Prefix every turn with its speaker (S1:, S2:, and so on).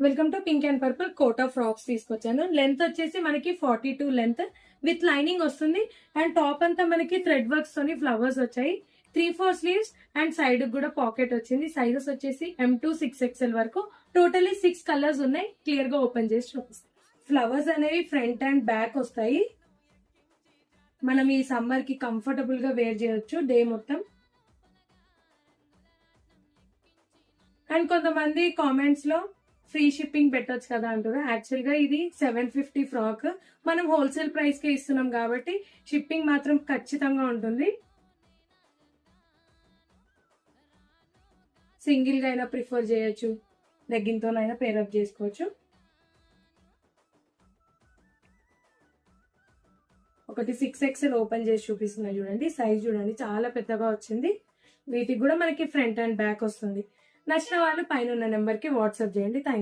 S1: Welcome to pink and purple Kota frocks తీసుకొచ్చాను. Length వచ్చేసి మనకి 42 లెంత్ విత్ లైనింగ్ వస్తుంది. అండ్ టాప్ అంతా మనకి థ్రెడ్ వర్క్స్ తోని ఫ్లవర్స్ వచ్చాయి. 3/4 స్లీవ్స్ అండ్ సైడ్ కూడా పాకెట్ వచ్చింది. సైజెస్ వచ్చేసి M2 6XL వరకు. టోటల్లీ 6 కలర్స్ ఉన్నాయి. క్లియర్ గా ఓపెన్ చేసి చూపిస్తాం. ఫ్లవర్స్ అనేవి ఫ్రంట్ అండ్ బ్యాక్ వస్తాయి. మనం ఈ సమ్మర్ కి కంఫర్టబుల్ గా వేర్ చేయొచ్చు డే మొత్తం. అండ్ కొంతమంది కామెంట్స్ లో ఫ్రీ షిప్పింగ్ పెట్టొచ్చు కదా అంటారు. యాక్చువల్ గా ఇది 750 ఫ్రాక్. మనం హోల్సేల్ ప్రైస్ కే ఇస్తున్నాం కాబట్టి షిప్పింగ్ మాత్రం ఖచ్చితంగా ఉంటుంది. సింగిల్ గా అయినా ప్రిఫర్ చేయొచ్చు, లెగ్గింగ్ తోనైనా పేరప్ చేసుకోవచ్చు. ఒకటి 6XL ఓపెన్ చేసి చూపిస్తున్నా చూడండి. సైజ్ చూడండి చాలా పెద్దగా వచ్చింది. వీటికి కూడా మనకి ఫ్రంట్ అండ్ బ్యాక్ వస్తుంది. నచ్చిన వాళ్ళు పైన ఉన్న నెంబర్ కి వాట్సాప్ చేయండి. Thank you.